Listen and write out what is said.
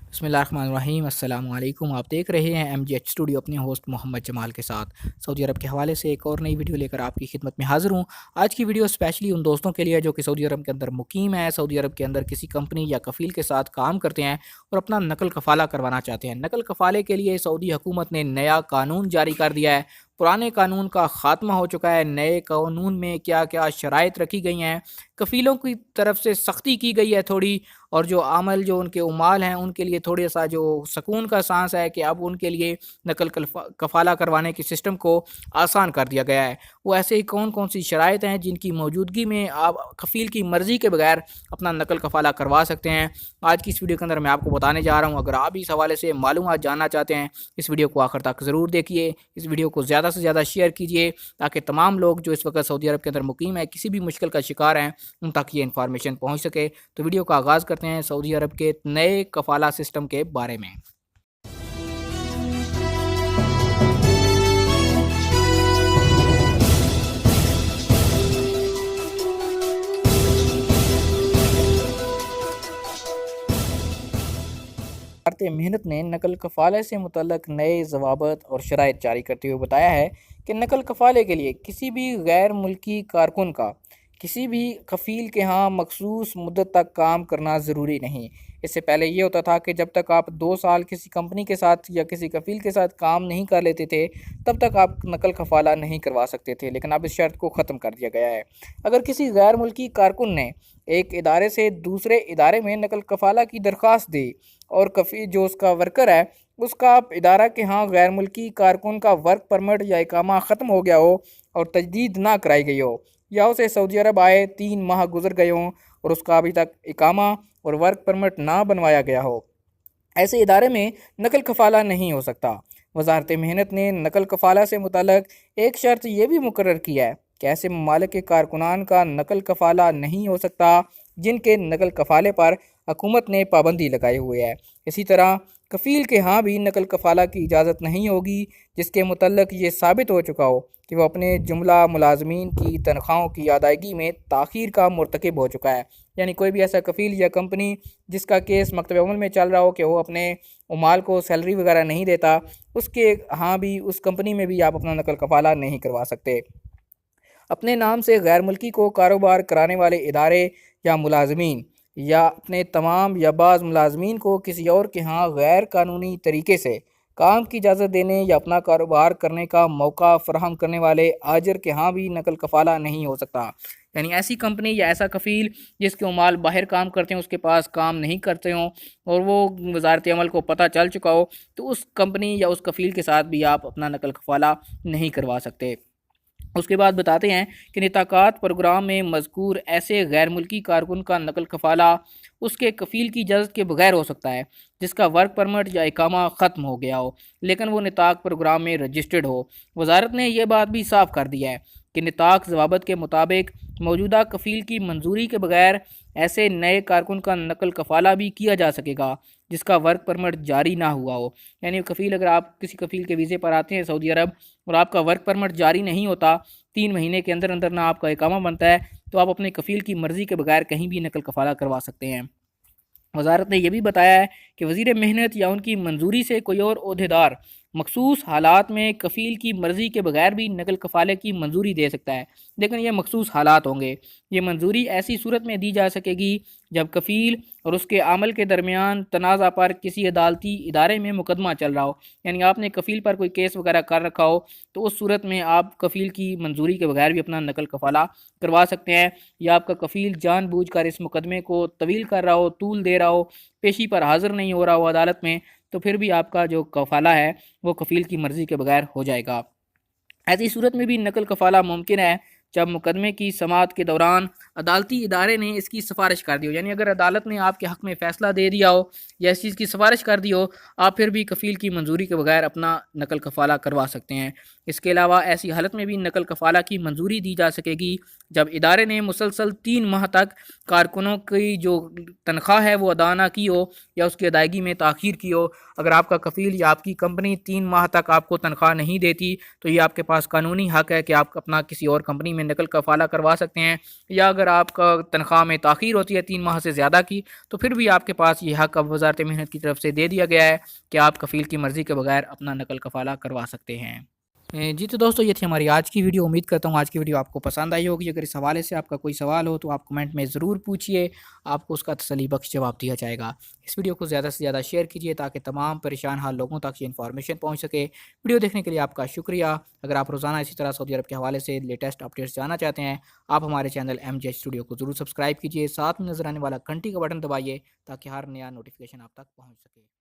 बिस्मिल्लाहिर्रहमानिर्रहीम अस्सलाम वालेकुम। आप देख रहे हैं MGH स्टूडियो अपने होस्ट मोहम्मद जमाल के साथ। सऊदी अरब के हवाले से एक और नई वीडियो लेकर आपकी खिदमत में हाज़िर हूँ। आज की वीडियो स्पेशली उन दोस्तों के लिए है जो कि सऊदी अरब के अंदर मुकीम है, सऊदी अरब के अंदर किसी कंपनी या कफ़ील के साथ काम करते हैं और अपना नकल कफ़ाला करवाना चाहते हैं। नकल कफ़ाले के लिए सऊदी हुकूमत ने नया कानून जारी कर दिया है। पुराने कानून का ख़ात्मा हो चुका है। नए कानून में क्या क्या शराइत रखी गई हैं, कफ़ीलों की तरफ से सख्ती की गई है थोड़ी, और जो अमल जो उनके उमाल हैं उनके लिए थोड़ा सा जो सुकून का सांस है कि अब उनके लिए नकल कफ़ाला करवाने के सिस्टम को आसान कर दिया गया है। वो ऐसे ही कौन कौन सी शराइत हैं जिनकी मौजूदगी में आप कफ़ील की मर्ज़ी के बगैर अपना नकल कफ़ाला करवा सकते हैं, आज की इस वीडियो के अंदर मैं आपको बताने जा रहा हूँ। अगर आप इस हवाले से मालूमात जानना चाहते हैं, इस वीडियो को आखिर तक ज़रूर देखिए। इस वीडियो को ज़्यादा से ज़्यादा शेयर कीजिए ताकि तमाम लोग जो इस वक्त सऊदी अरब के अंदर मुकीम है, किसी भी मुश्किल का शिकार हैं, उन तक ये इन्फॉर्मेशन पहुँच सके। तो वीडियो का आगाज़ करते हैं सऊदी अरब के नए कफ़ाला सिस्टम के बारे में। वजारत मेहनत ने नकल कफ़ाले से मुतल्लक नए ज़वाबित और शराइत जारी करते हुए बताया है कि नकल कफ़ाले के लिए किसी भी गैर मुल्की कारकुन का किसी भी कफ़ील के यहाँ मखसूस मुद्दत तक काम करना ज़रूरी नहीं। इससे पहले ये होता था कि जब तक आप 2 साल किसी कंपनी के साथ या किसी कफ़ील के साथ काम नहीं कर लेते थे, तब तक आप नकल कफ़ाला नहीं करवा सकते थे, लेकिन अब इस शर्त को ख़त्म कर दिया गया है। अगर किसी गैर मुल्की कारकुन ने एक इदारे से दूसरे इदारे में नकल कफ़ाला की दरख्वास्त दी और कफ़ी जो उसका वर्कर है उसका इदारा के यहाँ गैर मुल्की कारकुन का वर्क परमिट या इकामा ख़त्म हो गया हो और तजदीद ना कराई गई हो, या उसे सऊदी अरब आए 3 माह गुजर गए हों और उसका अभी तक इकामा और वर्क परमिट ना बनवाया गया हो, ऐसे इदारे में नकल कफ़ाला नहीं हो सकता। वजारत मेहनत ने नकल कफ़ाला से मुतल्लक एक शर्त यह भी मुकर्रर की है कि ऐसे ममालिक के कारकुनान का नकल कफ़ाला नहीं हो सकता जिनके नकल कफ़ाले पर हुकूमत ने पाबंदी लगाई हुई है। इसी तरह कफ़ील के यहाँ भी नकल कफ़ाला की इजाज़त नहीं होगी जिसके मुतल्लक ये साबित हो चुका हो कि वह अपने जुमला मुलाजमीन की तनख्वाहों की अदायगी में ताख़ीर का मुर्तकिब हो चुका है। यानी कोई भी ऐसा कफ़ील या कंपनी जिसका केस मकतब अमल में चल रहा हो कि वो अपने उमाल को सैलरी वगैरह नहीं देता, उसके यहाँ भी उस कंपनी में भी आप अपना नकल कफ़ाला नहीं करवा सकते। अपने नाम से गैर मुल्की को कारोबार कराने वाले इदारे या मुलाजमीन या अपने तमाम या बाज़ मुलाजमीन को किसी और के यहाँ गैर कानूनी तरीके से काम की इजाज़त देने या अपना कारोबार करने का मौका फ़राहम करने वाले आजर के यहाँ भी नकल कफ़ाला नहीं हो सकता। यानी ऐसी कंपनी या ऐसा कफ़ील जिसके उमाल बाहर काम करते हैं, उसके पास काम नहीं करते हों और वो वजारत अमल को पता चल चुका हो, तो उस कंपनी या उस कफ़ील के साथ भी आप अपना नकल कफ़ाला नहीं करवा सकते। उसके बाद बताते हैं कि निताकात प्रोग्राम में मज़कूर ऐसे गैर मुल्की कारकुन का नकल कफ़ाला उसके कफ़ील की इजाज़त के बगैर हो सकता है जिसका वर्क परमिट या इकामा ख़त्म हो गया हो लेकिन वो निताक प्रोग्राम में रजिस्टर्ड हो। वजारत ने यह बात भी साफ कर दिया है कि निताक ज़वाबित के मुताबिक मौजूदा कफ़ील की मंजूरी के बगैर ऐसे नए कारकुन का नकल कफ़ाला भी किया जा सकेगा जिसका वर्क परमिट जारी ना हुआ हो। यानी कफ़ील, अगर आप किसी कफ़ील के वीज़े पर आते हैं सऊदी अरब और आपका वर्क परमिट जारी नहीं होता, 3 महीने के अंदर अंदर ना आपका इकामा बनता है, तो आप अपने कफ़ील की मर्ज़ी के बगैर कहीं भी नकल कफ़ाला करवा सकते हैं। वजारत ने यह भी बताया है कि वज़ीर मेहनत या उनकी मंजूरी से कोई और ओहदेदार मखसूस हालात में कफ़ील की मर्ज़ी के बगैर भी नकल कफ़ाले की मंजूरी दे सकता है, लेकिन यह मखसूस हालात होंगे। ये मंजूरी ऐसी सूरत में दी जा सकेगी जब कफ़ील और उसके आमल के दरमियान तनाज़ा पर किसी अदालती इदारे में मुकदमा चल रहा हो। यानी आपने कफ़ील पर कोई केस वगैरह कर रखा हो, तो उस सूरत में आप कफ़ील की मंजूरी के बगैर भी अपना नकल कफ़ाला करवा सकते हैं। या आपका कफ़ील जानबूझकर इस मुकदमे को तवील कर रहा हो, तूल दे रहा हो, पेशी पर हाज़िर नहीं हो रहा हो अदालत में, तो फिर भी आपका जो कफ़ाला है वो कफ़ील की मर्ज़ी के बगैर हो जाएगा। ऐसी सूरत में भी नकल कफ़ाला मुमकिन है जब मुकदमे की समाअत के दौरान अदालती इदारे ने इसकी सिफारिश कर दी हो। यानी अगर अदालत ने आपके हक़ में फ़ैसला दे दिया हो या इस चीज़ की सिफारिश कर दी हो, आप फिर भी कफ़ील की मंजूरी के बगैर अपना नकल कफ़ाला करवा सकते हैं। इसके अलावा ऐसी हालत में भी नकल कफ़ाला की मंजूरी दी जा सकेगी जब इदारे ने मुसलसल 3 माह तक कारकुनों की जो तनख्वाह है वो अदा ना की हो या उसकी अदायगी में ताख़ीर की हो। अगर आपका कफ़ील या आपकी कंपनी 3 माह तक आपको तनख्वाह नहीं देती, तो ये आपके पास कानूनी हक़ है कि आप अपना किसी और कंपनी में नकल कफ़ाला करवा सकते हैं। या अगर आपका तनख्वाह में ताख़ीर होती है 3 माह से ज़्यादा की, तो फिर भी आपके पास ये हक़ अब वज़ारत मेहनत की तरफ से दे दिया गया है कि आप कफ़ील की मर्ज़ी के बगैर अपना नकल कफ़ाला करवा सकते हैं। जी तो दोस्तों, ये थी हमारी आज की वीडियो। उम्मीद करता हूँ आज की वीडियो आपको पसंद आई होगी। अगर इस हवाले से आपका कोई सवाल हो तो आप कमेंट में ज़रूर पूछिए, आपको उसका तसल्ली बख्श जवाब दिया जाएगा। इस वीडियो को ज़्यादा से ज़्यादा शेयर कीजिए ताकि तमाम परेशान हाल लोगों तक ये इन्फॉर्मेशन पहुँच सके। वीडियो देखने के लिए आपका शुक्रिया। अगर आप रोज़ाना इसी तरह सऊदी अरब के हवाले से लेटेस्ट अपडेट्स जानना चाहते हैं, आप हमारे चैनल MJ स्टूडियो को ज़रूर सब्सक्राइब कीजिए। साथ में नज़र आने वाला घंटी का बटन दबाइए ताकि हर नया नोटिफिकेशन आप तक पहुँच सके।